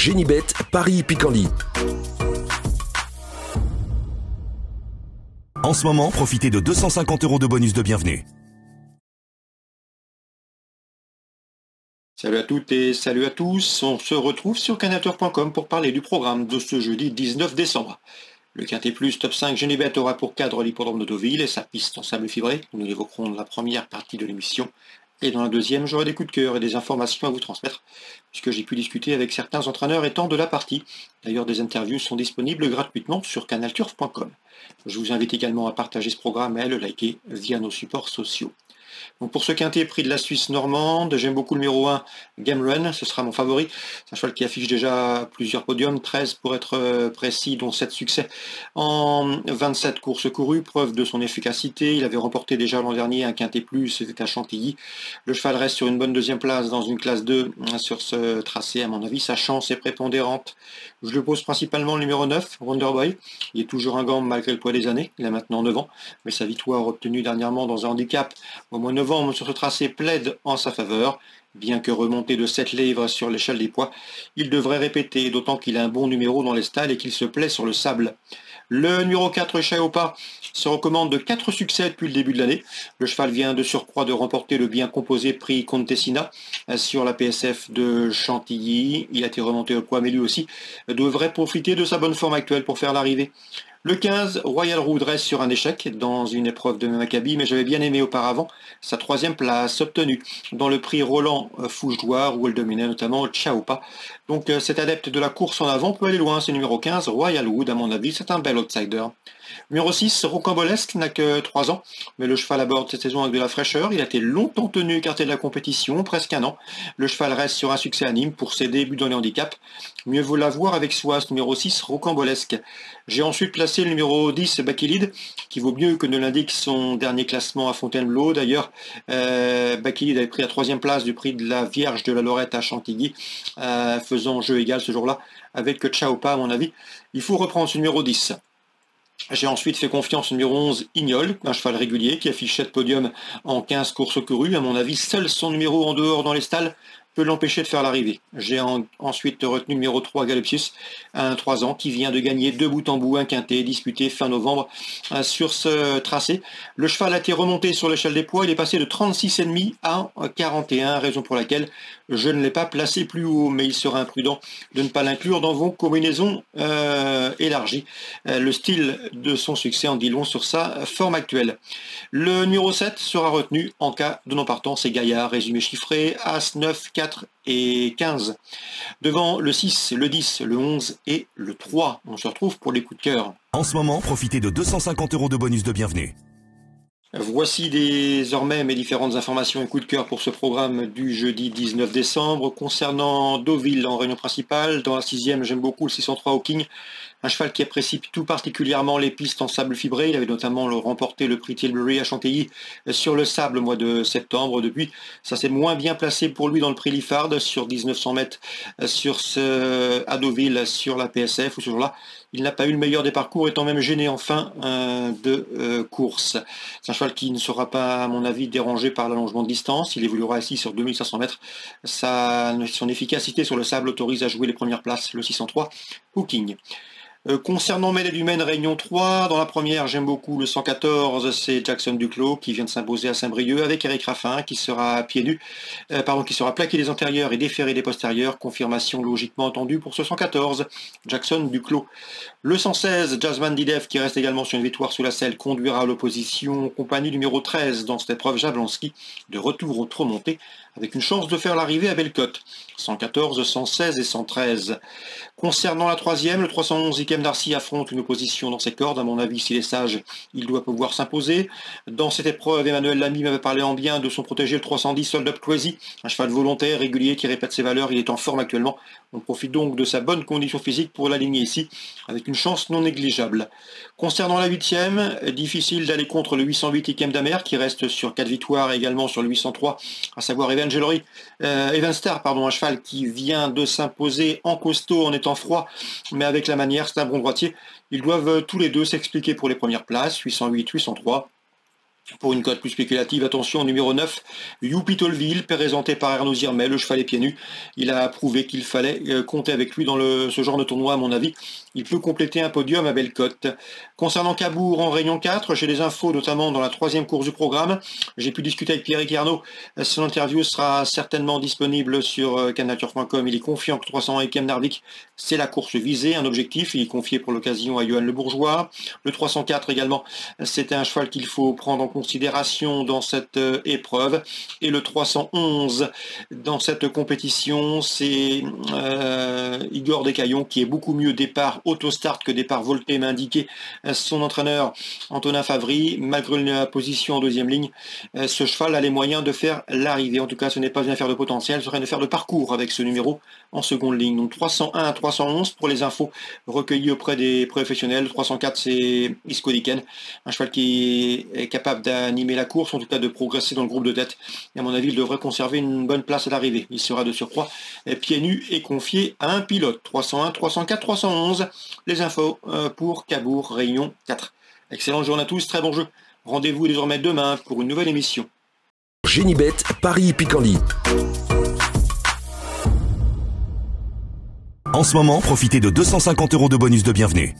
Génibet, Paris-Picardie. En ce moment, profitez de 250 € de bonus de bienvenue. Salut à toutes et salut à tous, on se retrouve sur canaltour.com pour parler du programme de ce jeudi 19 décembre. Le Quintet Plus Top 5 Génibet aura pour cadre l'hippodrome de Deauville et sa piste en sable fibré. Nous l'évoquerons dans la première partie de l'émission. Et dans la deuxième, j'aurai des coups de cœur et des informations à vous transmettre, puisque j'ai pu discuter avec certains entraîneurs étant de la partie. D'ailleurs, des interviews sont disponibles gratuitement sur canalturf.com. Je vous invite également à partager ce programme et à le liker via nos supports sociaux. Donc pour ce quintet prix de la Suisse normande, j'aime beaucoup le numéro 1, Game Run, ce sera mon favori. C'est un cheval qui affiche déjà plusieurs podiums, 13 pour être précis, dont 7 succès en 27 courses courues, preuve de son efficacité. Il avait remporté déjà l'an dernier un quintet plus, c'était à Chantilly. Le cheval reste sur une bonne deuxième place dans une classe 2 sur ce tracé, à mon avis, sa chance est prépondérante. Je le pose principalement le numéro 9, Wonderboy. Il est toujours un gant malgré le poids des années, il a maintenant 9 ans, mais sa victoire obtenue dernièrement dans un handicap au mois de novembre sur ce tracé plaide en sa faveur. Bien que remonté de 7 livres sur l'échelle des poids, il devrait répéter, d'autant qu'il a un bon numéro dans les stalles et qu'il se plaît sur le sable. Le numéro 4, Chaopa, se recommande de 4 succès depuis le début de l'année. Le cheval vient de surcroît de remporter le bien composé prix Contessina sur la PSF de Chantilly. Il a été remonté au poids, mais lui aussi devrait profiter de sa bonne forme actuelle pour faire l'arrivée. Le 15, Royal Road reste sur un échec dans une épreuve de Maccabi, mais j'avais bien aimé auparavant sa 3e place obtenue dans le prix Roland Fouche-Douar où elle dominait notamment Chaopa. Donc cet adepte de la course en avant peut aller loin, c'est numéro 15, Royal Wood à mon avis, c'est un bel outsider. Numéro 6, Rocambolesque n'a que 3 ans, mais le cheval aborde cette saison avec de la fraîcheur. Il a été longtemps tenu écarté de la compétition, presque un an. Le cheval reste sur un succès à Nîmes pour ses débuts dans les handicaps. Mieux vaut l'avoir avec soi, ce numéro 6, Rocambolesque. J'ai ensuite placé le numéro 10, Bakilid, qui vaut mieux que ne l'indique son dernier classement à Fontainebleau. D'ailleurs, Bakilid avait pris la 3e place du prix de la Vierge de la Lorette à Chantilly, faisant jeu égal ce jour-là avec Chaopa à mon avis. Il faut reprendre ce numéro 10. J'ai ensuite fait confiance au numéro 11, Ignol, un cheval régulier qui affiche 7 podiums en 15 courses courues. À mon avis, seul son numéro en dehors dans les stalles peut l'empêcher de faire l'arrivée. J'ai ensuite retenu le numéro 3, Galopsius, un 3 ans, qui vient de gagner de bout en bout un quintet disputé fin novembre sur ce tracé. Le cheval a été remonté sur l'échelle des poids, il est passé de 36,5 à 41, raison pour laquelle je ne l'ai pas placé plus haut, mais il sera imprudent de ne pas l'inclure dans vos combinaisons élargies. Le style de son succès en dit long sur sa forme actuelle. Le numéro 7 sera retenu en cas de non-partant, c'est Gaillard, résumé chiffré, As, 9, 4 et 15. Devant le 6, le 10, le 11 et le 3. On se retrouve pour les coups de cœur. En ce moment, profitez de 250 € de bonus de bienvenue. Voici désormais mes différentes informations et coups de cœur pour ce programme du jeudi 19 décembre. Concernant Deauville en réunion principale, dans la 6e, j'aime beaucoup le 603 Hawking, un cheval qui apprécie tout particulièrement les pistes en sable fibré. Il avait notamment remporté le prix Tilbury à Chantilly sur le sable au mois de septembre. Depuis, ça s'est moins bien placé pour lui dans le prix Liffard sur 1900 mètres à Deauville sur la PSF. Ce jour-là, il n'a pas eu le meilleur des parcours, étant même gêné en fin de course. C'est un cheval qui ne sera pas, à mon avis, dérangé par l'allongement de distance. Il évoluera ici sur 2500 mètres. Son efficacité sur le sable autorise à jouer les premières places, le 603 Hooking. Concernant Mêlée du Maine, Réunion 3, dans la première, j'aime beaucoup le 114, c'est Jackson Duclos qui vient de s'imposer à Saint-Brieuc avec Eric Raffin qui sera qui sera plaqué des antérieurs et déféré des postérieurs, confirmation logiquement attendue pour ce 114, Jackson Duclos. Le 116, Jasmine Didev qui reste également sur une victoire sous la selle, conduira à l'opposition, compagnie numéro 13 dans cette épreuve, Jablonski, de retour au trot monté, avec une chance de faire l'arrivée à Bellecote. 114, 116 et 113. Concernant la 3e, le 311 Ikem Darcy affronte une opposition dans ses cordes. À mon avis, s'il est sage, il doit pouvoir s'imposer. Dans cette épreuve, Emmanuel Lamy m'avait parlé en bien de son protégé, le 310 Sold Up Crazy, un cheval volontaire, régulier, qui répète ses valeurs. Il est en forme actuellement. On profite donc de sa bonne condition physique pour l'aligner ici, avec une chance non négligeable. Concernant la 8e, difficile d'aller contre le 808 Ikem Damer, qui reste sur 4 victoires, et également sur le 803, à savoir Evanstar, un cheval qui vient de s'imposer en costaud en étant froid, mais avec la manière, c'est un bon droitier. Ils doivent tous les deux s'expliquer pour les premières places, 808, 803. Pour une cote plus spéculative, attention au numéro 9, Youpi Tolville, présenté par Arnaud Zirmel, le cheval est pieds nus. Il a prouvé qu'il fallait compter avec lui dans ce genre de tournoi, à mon avis. Il peut compléter un podium à belle cote. Concernant Cabourg en Réunion 4, j'ai des infos notamment dans la 3e course du programme. J'ai pu discuter avec Pierrick Arnaud. Son interview sera certainement disponible sur cannature.com. Il est confiant que 301 Ekem Narvik, c'est la course visée, un objectif. Il est confié pour l'occasion à Johan Le Bourgeois. Le 304 également, c'est un cheval qu'il faut prendre en considération dans cette épreuve. Et le 311 dans cette compétition, c'est Igor Descaillons qui est beaucoup mieux départ autostart que départ volté, m'a indiqué son entraîneur Antonin Favry. Malgré la position en 2e ligne, ce cheval a les moyens de faire l'arrivée. En tout cas, ce n'est pas une affaire de potentiel, ce serait une affaire de parcours avec ce numéro en seconde ligne. Donc 301 à 311 pour les infos recueillies auprès des professionnels. 304, c'est Isco Dicken, un cheval qui est capable d'animer la course, en tout cas de progresser dans le groupe de tête. Et à mon avis, il devrait conserver une bonne place à l'arrivée. Il sera de surcroît pieds nus et confié à un pilote. 301, 304, 311. Les infos pour Cabourg, Réunion 4. Excellente journée à tous, très bon jeu. Rendez-vous désormais demain pour une nouvelle émission. Génibet, Paris Picardie. En ce moment, profitez de 250 € de bonus de bienvenue.